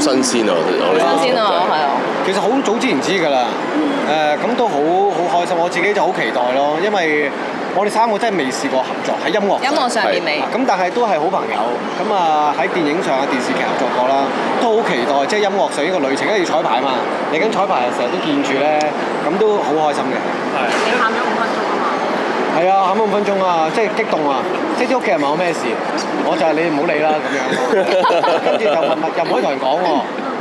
新鮮啊！新鮮啊，係啊。其實好早之前知㗎啦，咁都好開心，我自己就好期待咯，因為我哋三個真係未試過合作喺音樂上面未。咁但係都係好朋友，咁啊喺電影上啊電視劇合作過啦，都好期待即係音樂上呢個旅程，因為要彩排嘛，嚟緊彩排成日都見住咧，咁都好開心嘅。係。你喊咗5分鐘啊嘛？係啊，喊咗5分鐘啊，即係激動啊！即係啲屋企人問我咩事，我就係你唔好理啦咁樣，跟住就又唔可以同人講喎。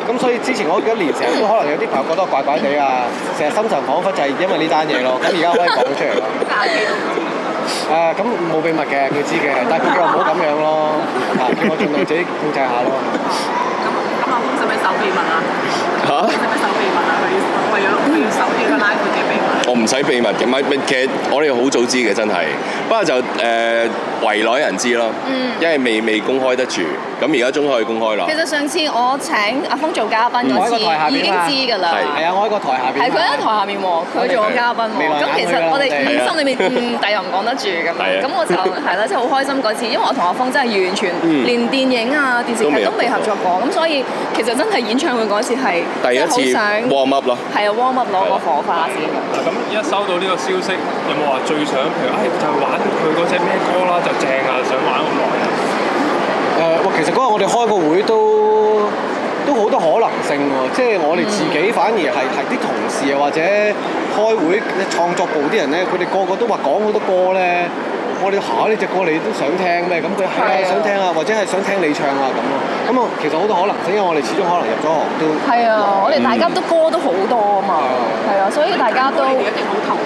咁所以之前嗰1年成日都可能有啲朋友覺得怪怪地啊，成日心神恍惚就係因為呢單嘢咯。咁而家可以講到出嚟咯。咁冇秘密嘅，佢知嘅，但係佢叫我唔好咁樣咯，叫我盡量自己控制下咯。咁阿峰使唔使守秘密啊？使唔使守秘密啊？佢要守住個拉闊嘅秘密。我唔使秘密嘅，其實我哋好早知嘅真係，不過就圍內人知咯，因為未公開得住，咁而家終於可以公開啦。其實上次我請阿峰做嘉賓嗰次已經知㗎啦。係啊，我喺個台下邊。係佢喺台下面喎，佢做嘉賓喎。咁其實我哋心裏面但又唔講得住咁樣。咁我就係啦，真係好開心嗰次，因為我同阿峰真係完全連電影啊、電視劇都未合作過，咁所以其實真係演唱會嗰次係第一次 warm up 咯。係啊 warm up 攞個火花先。咁一收到呢個消息，有冇話最想譬如就係玩佢嗰隻咩歌啦，就正啊，想玩咁耐啊？其實嗰日我哋開個會都好多可能性喎，即係我哋自己反而係啲同事啊，或者開會創作部啲人咧，佢哋個個都話講好多歌咧，我哋呢隻歌你都想聽咩？咁佢係想聽啊，或者係想聽你唱啊咁咯。咁啊，其實好多可能性，因為我哋始終可能入咗行都係啊，我哋大家都歌都好多啊嘛，係啊，所以大家都一定好頭痛。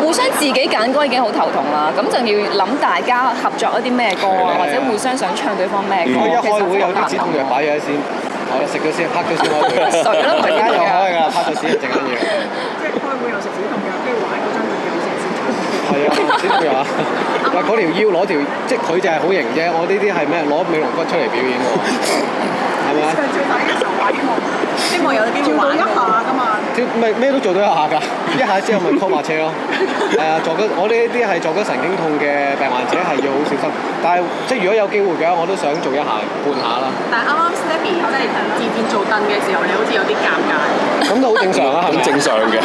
互相自己揀歌已經好頭痛啦，咁就要諗大家合作一啲咩歌啊，或者互相想唱對方咩歌。一開會有啲止痛藥擺咗先，好啦，食咗先，拍咗先開會。水啦，陣間又開㗎啦，拍咗先，陣間要。即係開會又食止痛藥，跟住玩嗰張凳又食止痛藥。係啊，止痛藥啊！喂，嗰條腰攞條，即係佢就係好型啫，我呢啲係咩？攞尾龍骨出嚟表演喎，係咪啊？最大嘅時候話希望有機會玩一下㗎嘛。咩都做到一下㗎，一下之後咪 call 馬車咯。我哋呢啲係坐骨神經痛嘅病患者係要好小心，但係即係如果有機會嘅話，我都想做一下半下啦。但係啱啱 Stephy 即係自薦做凳嘅時候，你好似有啲尷尬。咁都好正常啊，係咪？正常嘅。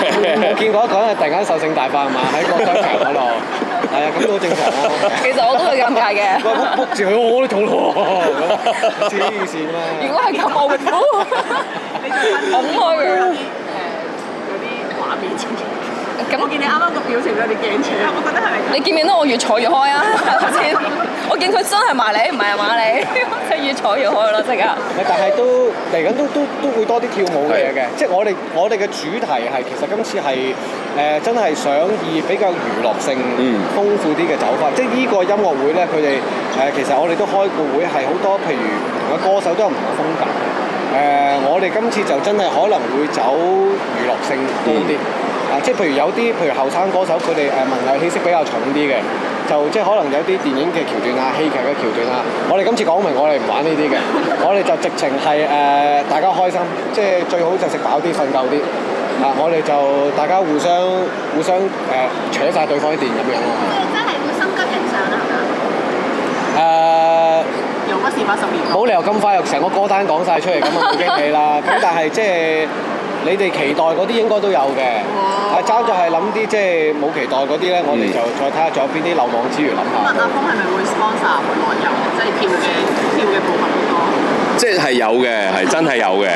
我見過一個人突然間獸性大發係嘛，喺個商場嗰度，係啊，咁都好正常啊。其實我都會尷尬嘅。仆住佢，我都做咯，黐線啦！如果係咁，我會咁開嘅。有啲畫面出嚟。咁我見你啱啱個表情有啲驚住，我覺得係咪？你見唔見到我越坐越開啊？頭先我見佢真係埋你，唔係埋你，即係越坐越開咯，即刻。但係都嚟緊都會多啲跳舞嘅嘢嘅，即係我哋嘅主題係其實今次係真係想以比較娛樂性豐富啲嘅走法，即係呢個音樂會咧，佢哋其實我哋都開個會係好多，譬如唔同嘅歌手都有唔同嘅風格。我哋今次就真係可能會走娛樂性多啲。即係譬如有啲譬如後生歌手，佢哋文藝氣息比較重啲嘅，就即係可能有啲電影嘅橋段啊、戲劇嘅橋段啊。我哋今次講明，我哋唔玩呢啲嘅，我哋就直情係大家開心，即係最好就食飽啲、瞓夠啲。我哋就大家互相扯晒對方啲電咁樣咯。真係會心急人上啦，係咪？又不是80年。冇理由咁快又成個歌單講晒出嚟，咁啊冇驚喜啦。咁但係即係。你哋期待嗰啲應該都有嘅，爭咗係諗啲即係冇期待嗰啲咧，我哋就再睇下仲有邊啲漏網之魚諗下。問阿峰係咪會 sponsor 會內遊，即係跳嘅部分好多？即係有嘅，係真係有嘅，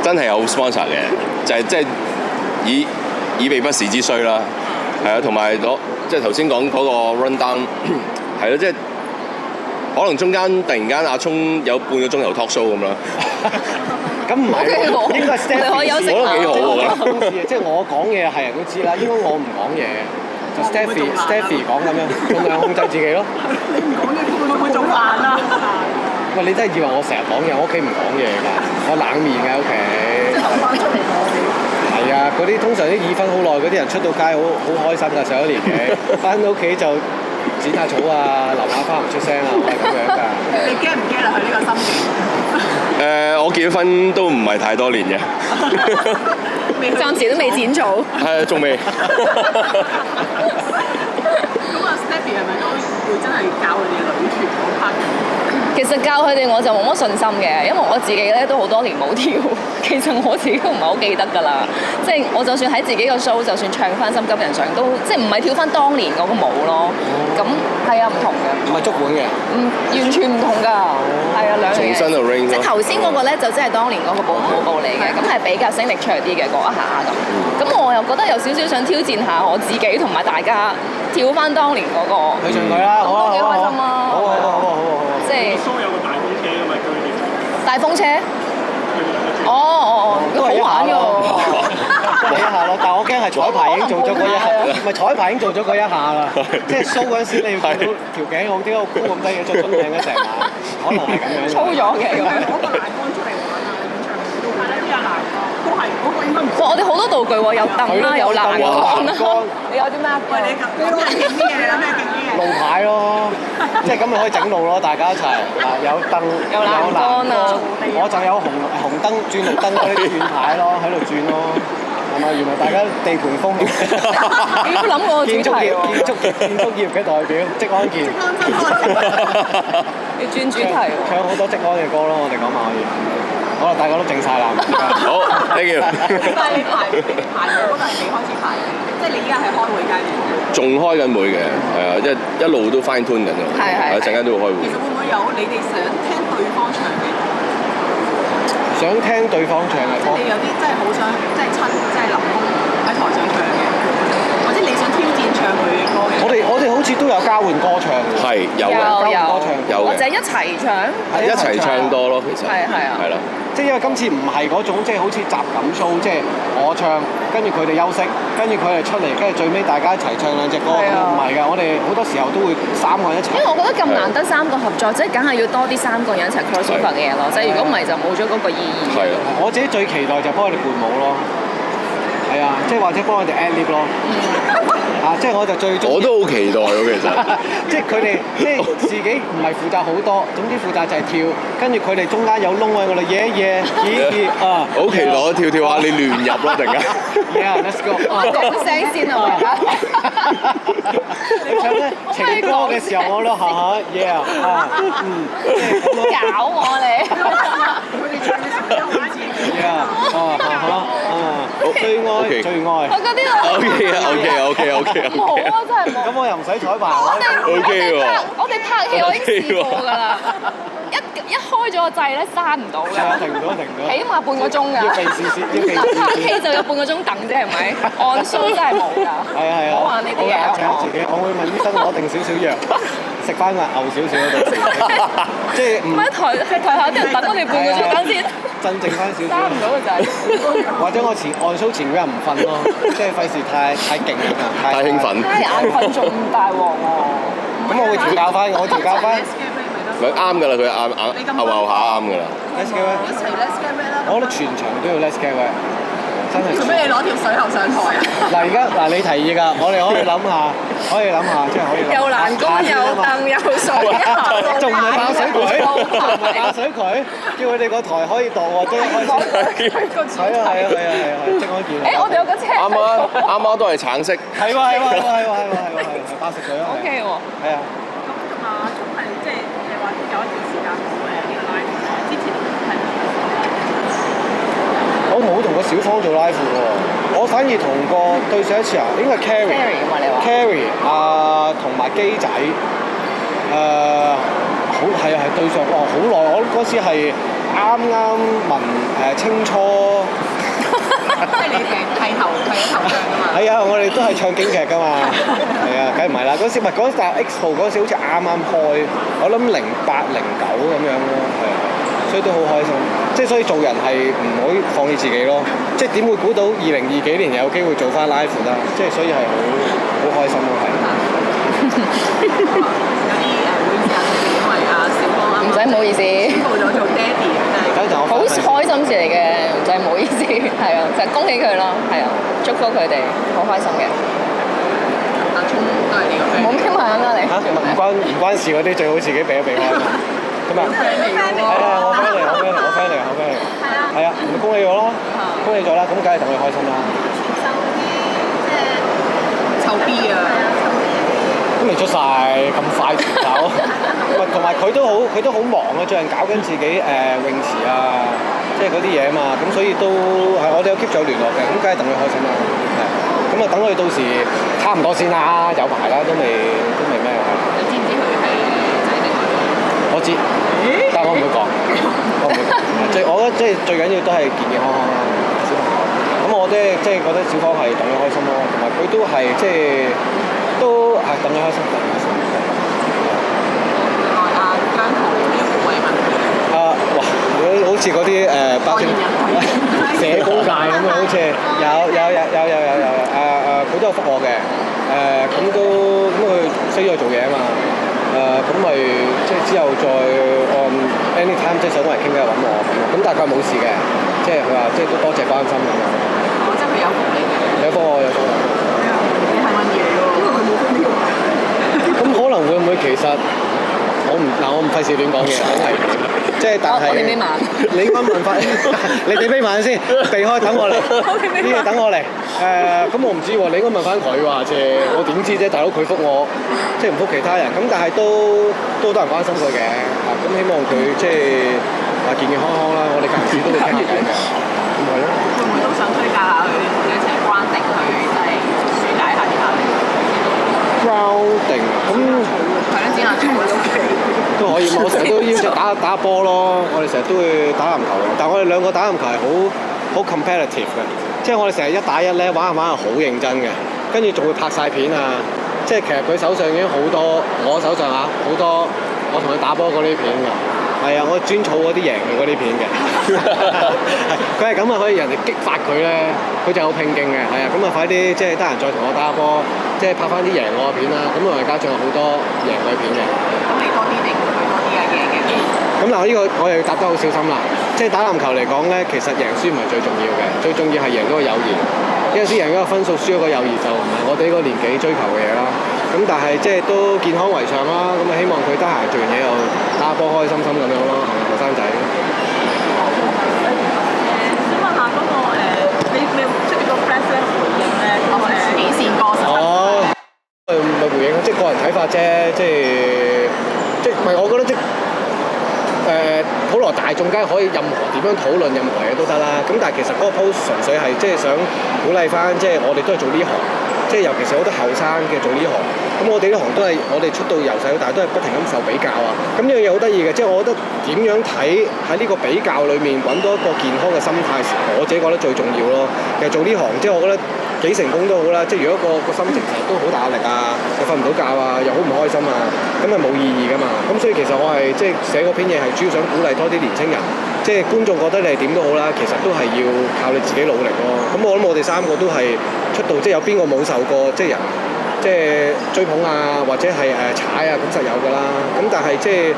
真係有 sponsor 嘅，就係即係以備不時之需啦。係啊，同埋即係頭先講嗰個 run down 係咯，即係可能中間突然間阿聰有半個鐘頭 talk show 咁啦。咁唔係，應該係 Stephy 可以休息下。幾好㗎。即係我講嘢係人都知啦，應該我唔講嘢，就 Stephy 講咁樣，盡量控制自己咯。你唔講嘢，會唔會做爛啊？喂，你真係以為我成日講嘢？我屋企唔講嘢㗎，我冷面嘅屋企。即係走翻出嚟講你。係啊，嗰啲通常啲已婚好耐嗰啲人出到街好開心㗎，上咗年紀，翻到屋企就剪下草啊，留下花唔出聲啊，係咁樣㗎。你驚唔驚啊？佢呢個心境？我結咗婚都唔係太多年嘅，暫時都未剪草。係啊，仲未。咁啊 ，Stephy 係咪都會真係教佢哋女團嗰 part 嘅？其實教佢哋我就冇乜信心嘅，因為我自己咧都好多年冇跳，其實我自己都唔係好記得㗎啦。即係我就算喺自己個 show，就算唱翻《心急人上》都即係唔係跳翻當年嗰個舞咯。咁係啊，唔同嘅。唔係足本嘅。完全唔同㗎。係啊，兩樣嘢。重新嘅 ring 即係頭先嗰個咧，就真係當年嗰個舞步嚟嘅，咁係比較聲力長啲嘅嗰一下咁。咁我又覺得有少少想挑戰下我自己同埋大家跳翻當年嗰個。去上佢啦，好啊，幾開心啊！好。即係蘇有個大風車㗎嘛，叫佢哋。大風車？哦，好玩㗎喎！一下咯，但係我驚係彩排已經做咗嗰一下，唔係彩排已經做咗嗰一下啦。即係 show 嗰陣時，你要見到條頸好啲，高咁低嘅，再蹲頸一成晚，可能係咁樣。粗咗嘅咁樣。攞個欄杆出嚟玩啊！演唱會都係呢啲欄杆，都係嗰個應該唔。哇！我哋好多道具喎，有凳啦，有欄杆啦。你有啲咩？喂，你咁勁啲嘢，你諗咩勁啲嘢？路牌咯，即係咁咪可以整路咯，大家一齊有燈有欄杆啊！我就有紅燈轉綠燈嗰啲轉牌咯，喺度轉咯，係咪？原來大家地盤風險，你要諗我主題喎。建築業嘅代表，職安健，要轉主題喎。唱好多職安嘅歌咯，我哋講埋可以。好啦，大家都整晒啦。好 ，thank you。但係你排嗰個係未開始排嘅，即係你依家係開會階段。仲開緊會嘅，係啊，一路都 fine tune 緊㗎。係。陣間都會開會。其實會唔會有你哋想聽對方唱嘅？想聽對方唱嘅歌。即係你有啲真係好想，即係親，即係林峰喺台上唱嘅，或者你想挑戰唱佢嘅歌嘅。我哋好似都有交換歌唱嘅。係有嘅，有嘅。或者一齊唱。一齊唱多咯，其實。係啊。係啦。即係因為今次唔係嗰種，即係好似集錦 show，即係我唱，跟住佢哋休息，跟住佢哋出嚟，跟住最尾大家一齊唱兩隻歌，唔係㗎，我哋好多時候都會三個人一齊。因為我覺得咁難得三個合作，即係梗係要多啲三個人一齊 crossover 嘅嘢咯，即係如果唔係就冇咗嗰個意義。係啊，我自己最期待就幫佢哋伴舞咯，係啊，即係或者幫佢哋 ad lib 咯。即係我就最中意。我都好期待喎，其實。即係佢哋，即係自己唔係負責好多，總之負責就係跳，跟住佢哋中間有窿喺嗰度，耶啊！好期待跳下你亂入啦，突然間。Yeah，let's go。講聲先啊，我而家。你唱咧情歌嘅時候，我都下，yeah 搞我你。佢哋唱嘅時候都好似。最愛最愛。我嗰啲OK。冇啊，真係冇。咁我又唔使彩排。我哋拍戲我已經試過㗎啦，一開咗個掣咧閂唔到㗎。停唔到。起碼半個鐘㗎。拍戲就有半個鐘等啫，係咪？按 show 真係冇㗎。係啊。唔好玩呢啲嘢。我會問醫生攞定少少藥，食翻個牛少少嗰度。即係唔係台下啲人等我哋半個鐘等先。鎮靜翻少少。閂唔到個掣。或者我按 show 前嗰日唔瞓咯，即係費事太勁啊，太興奮。太眼瞓仲大鑊喎。咁我會調教翻，佢啱㗎啦，佢啱下啱㗎啦。Let's get away。一齊 Let's get away 啦。我覺得全場都要 Let's get away。真係。做咩你攞條水喉上台啊？而家你提議㗎，我哋可以諗下，即係可以。有欄杆有凳有水喉，仲唔係爆水渠？叫佢哋個台可以度喎，即係開始。係啊，即安健。我哋有個車。啱啱都係橙色。係喎，白色水咯。OK 喎。係啊。咁阿聰係即係你話有一段時間冇呢個 live 之前係。我冇同個小芳做 live 喎，我反而同個對上一次應該係 Carrie 嘛，你話 Carrie 同埋機仔好係對上好耐，我嗰時係啱聞清初，即係你係頭像㗎嘛？係啊，我哋都係唱京劇㗎嘛，係啊，梗唔係啦，嗰時唔係嗰集 X 號嗰時好似啱開，我諗08、09咁樣咯，係啊。所以都好開心，即係所以做人係唔可以放棄自己咯。即係點會估到2020幾年有機會做翻 live 啦？即係所以係好開心咯，係。有啲會意思啊，因為阿小芳啊，唔使唔好意思。宣布咗做爹哋，好開心事嚟嘅，唔使唔好意思，係啊，就恭喜佢咯，係啊，祝福佢哋，好開心嘅。阿聰都係你個 friend。冇傾下啦你。唔關事嗰啲最好自己避一避開。咁啊，係啊，我 friend 嚟。係啊，咪恭喜我咯，恭喜咗啦，咁梗係同佢開心啦。即係臭 B 啊！都未出晒，咁快全走。同埋佢都好忙啊，最近搞緊自己泳池啊，即係嗰啲嘢啊嘛，咁所以都係我哋有 keep 咗聯絡嘅，咁梗係等佢開心啦。咁啊等佢到時差唔多先啦，有排啦，都未咩係。你知唔知佢係仔定女？我知，但我唔會講，我唔會講。我覺得即係最緊要都係健健康康啦，小朋友。咁我即係覺得小芳係等佢開心咯，同埋佢都係即係都係等佢開心，等佢開心。姜濤有冇慰問佢？哇！好似嗰啲包青社工界咁樣，好似有佢都有覆我嘅，咁佢飛咗去做嘢啊嘛，咁咪即係之後再按 anytime 即係想同人傾偈揾我咁但係佢冇事嘅，即係佢話即係都多謝關心咁樣。即係佢有覆你嘅。有覆我，有覆我。你係問嘢喎，因為佢冇覆你喎。咁可能會唔會其實我唔費事亂講嘢，好危險。即係但係，你應該問翻，你俾慢先，避開等我嚟，呢個等我嚟。咁我唔知喎，你應該問翻佢話啫，我點知啫？大佬佢覆我，即係唔覆其他人。咁但係都好多人關心佢嘅，咁希望佢即係健健康康啦。我哋間唔時都會傾下偈嘅，咁係咯。會唔會都想推介下佢同你一齊關定佢，即係舒解下啲壓力？grounding 咁係啦，剪下草喺屋企。都可以，我成日都邀請打下波咯。我哋成日都會打籃球，但係我哋兩個打籃球係好 competitive 嘅，即係我哋成日1打1咧，玩下玩下好認真嘅，跟住仲會拍晒片啊！即係其實佢手上已經好多，我手上好多我同佢打波嗰啲片㗎。係啊，我專儲嗰啲贏嘅嗰啲片嘅。佢係咁啊，可以人哋激發佢咧，佢就好拼勁嘅。係啊，咁啊快啲即係得閒再同我打下波，即係拍翻啲贏我嘅片啦。咁外加仲有好多贏佢片嘅。咁你多啲定佢多啲啊？贏嘅片。咁嗱，呢個我又要答得好小心啦。即係打籃球嚟講咧，其實贏輸唔係最重要嘅，最重要係贏嗰個友誼。有陣時贏嗰個分數，輸嗰個友誼就唔係我哋呢個年紀追求嘅嘢啦。咁但係即係都健康為上啦。咁啊希望佢得閒做完嘢又打波開心心咁樣咯，係咪後生仔？想問下嗰個你出呢個 press 咧回應咧，幾線歌手？唔係回應，即係個人睇法啫，即係唔係我覺得普羅大眾梗係可以任何點樣討論任何嘢都得啦。咁但係其實嗰個 post 純粹係即係想鼓勵翻，即係我哋都係做呢行，即係尤其是好多後生嘅做呢行。咁我哋呢行都係我哋出到由細到大都係不停咁受比較啊。咁呢樣嘢好得意嘅，即係我覺得點樣睇喺呢個比較裏面揾到一個健康嘅心態，我自己覺得最重要咯。其實做呢行即係我覺得幾成功都好啦。即係如果個心情成日都好大壓力啊，又瞓唔到覺啊，又好唔開心啊，咁係冇意義噶嘛。咁所以其實我係即係寫嗰篇嘢係主要想鼓勵多啲年青人，即係觀眾覺得你係點都好啦，其實都係要靠你自己努力咯。咁我諗我哋3個都係出道，即係有邊個冇受過即係人即係追捧啊，或者係踩啊，咁實有㗎啦。咁但係即係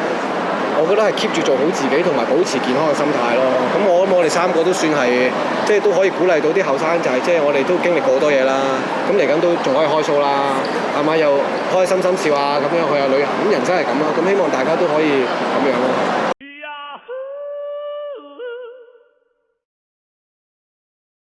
我覺得係 keep 住做好自己，同埋保持健康嘅心態咯。咁我諗我哋3個都算係即係都可以鼓勵到啲後生仔，即係我哋都經歷過好多嘢啦。咁嚟緊都仲可以開 show 啦，係咪又開心心笑啊咁樣去下旅行？咁人生係咁咯。咁希望大家都可以咁樣咯。